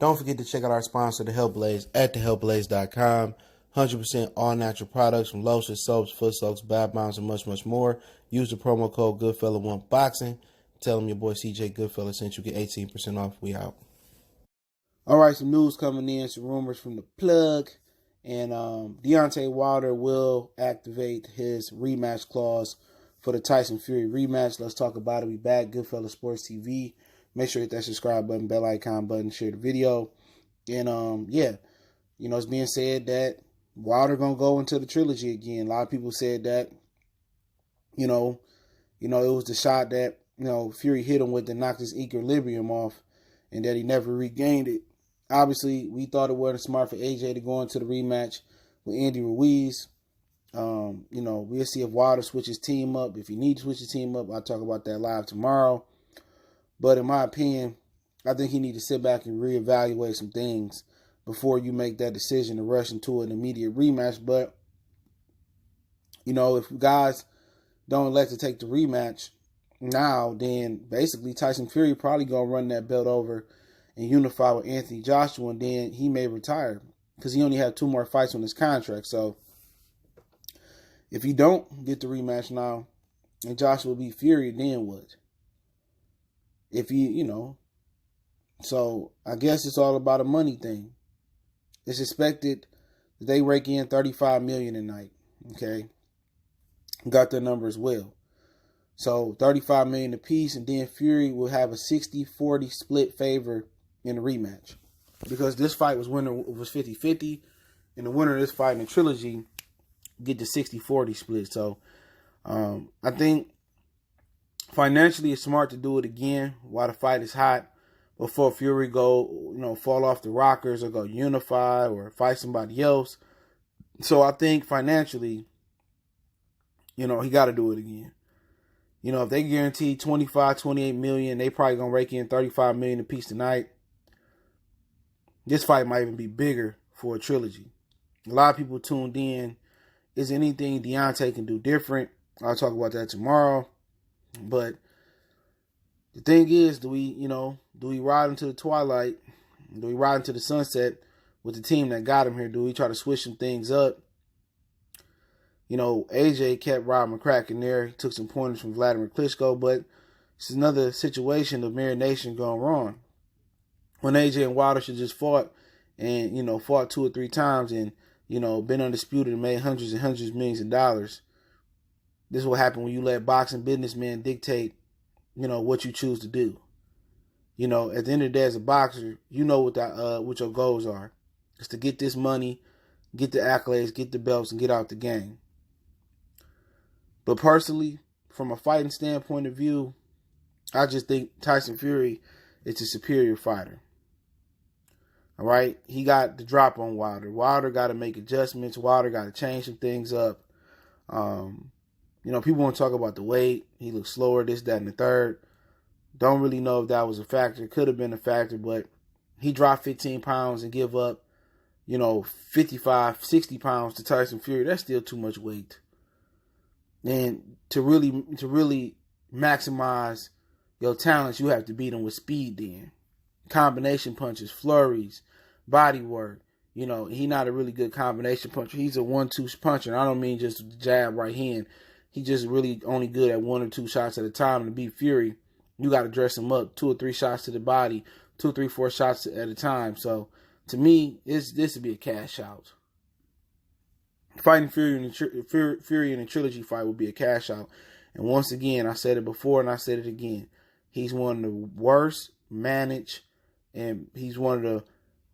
Don't forget to check out our sponsor, The Health Blaze, at thehealthblaze.com. 100% all natural products from lotions, soaps, foot soaks, bath bombs, and much, much more. Use the promo code Goodfella1Boxing. Tell them your boy CJ Goodfella sent you, get 18% off. We out. All right, some news coming in, some rumors from the plug. And Deontay Wilder will activate his rematch clause for the Tyson Fury rematch. Let's talk about it. We back, Goodfella Sports TV. Make sure to hit that subscribe button, bell icon button, share the video. And it's being said that Wilder gonna go into the trilogy again. A lot of people said that, it was the shot that, Fury hit him with that knocked his equilibrium off and that he never regained it. Obviously, we thought it wasn't smart for AJ to go into the rematch with Andy Ruiz. We'll see if Wilder switches team up. If he needs to switch his team up, I'll talk about that live tomorrow. But in my opinion, I think he needs to sit back and reevaluate some things before you make that decision to rush into an immediate rematch. But, if guys don't elect to take the rematch now, then basically Tyson Fury probably going to run that belt over and unify with Anthony Joshua, and then he may retire because he only had 2 more fights on his contract. So if he don't get the rematch now and Joshua beat Fury, then what? If so I guess it's all about a money thing. It's expected that they rake in $35 million a night. Okay, got their number as well. So $35 million apiece, and then Fury will have a 60-40 split favor in the rematch, because this fight was 50-50, and the winner of this fight in the trilogy get the 60-40 split. So I think financially it's smart to do it again while the fight is hot, before Fury go, fall off the rockers or go unify or fight somebody else. So I think financially, he got to do it again. If they guarantee 25, 28 million, they probably going to rake in 35 million a piece tonight. This fight might even be bigger for a trilogy. A lot of people tuned in. Is anything Deontay can do different? I'll talk about that tomorrow. But the thing is, do we ride into the twilight? Do we ride into the sunset with the team that got him here? Do we try to switch some things up? AJ kept Rob McCracken there. He took some pointers from Vladimir Klitschko, but it's another situation of marination going wrong. When AJ and Wilder should just fought and, fought 2 or 3 times and, been undisputed and made hundreds and hundreds of millions of dollars. This is what happened when you let boxing businessmen dictate, what you choose to do. At the end of the day, as a boxer, what your goals are. It's to get this money, get the accolades, get the belts, and get out the game. But personally, from a fighting standpoint of view, I just think Tyson Fury is a superior fighter. All right? He got the drop on Wilder. Wilder got to make adjustments. Wilder got to change some things up. People want to talk about the weight. He looks slower, this, that, and the third. Don't really know if that was a factor. It could have been a factor, but he dropped 15 pounds and give up, 55, 60 pounds to Tyson Fury. That's still too much weight. And to really maximize your talents, you have to beat him with speed then. Combination punches, flurries, body work. He's not a really good combination puncher. He's a 1-2 puncher. I don't mean just the jab right hand. He's just really only good at 1 or 2 shots at a time. And to beat Fury, you got to dress him up 2 or 3 shots to the body, 2, 3, 4 shots at a time. So to me, this would be a cash out. Fighting Fury in the trilogy fight would be a cash out. And once again, I said it before and I said it again. He's one of the worst managed and he's one of the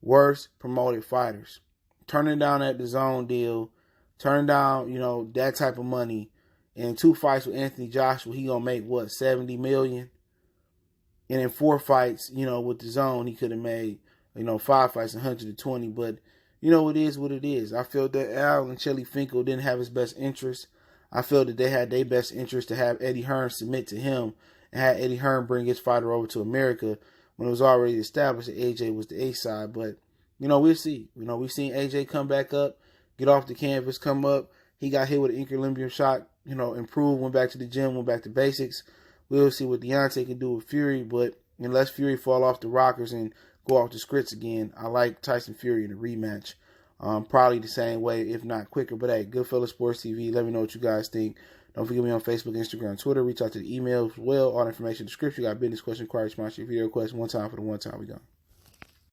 worst promoted fighters. Turning down that DAZN deal, turning down, that type of money. And 2 fights with Anthony Joshua, he gonna make what, $70 million? And in 4 fights, with DAZN, he could have made, 5 fights, 120. But it is what it is. I feel that Al and Shelly Finkel didn't have his best interest. I feel that they had their best interest to have Eddie Hearn submit to him and have Eddie Hearn bring his fighter over to America when it was already established that AJ was the A side. But, we'll see. We've seen AJ come back up, get off the canvas, come up. He got hit with an equilibrium shot, improved, went back to the gym, went back to basics. We'll see what Deontay can do with Fury, but unless Fury fall off the rockers and go off the scripts again. I like Tyson Fury in the rematch. Probably the same way, if not quicker. But hey, Goodfellas Sports TV, let me know what you guys think. Don't forget me on Facebook, Instagram, Twitter. Reach out to the email as well. All the information in the description. You got business question, inquiry, sponsor, video request. One time for the one time we go.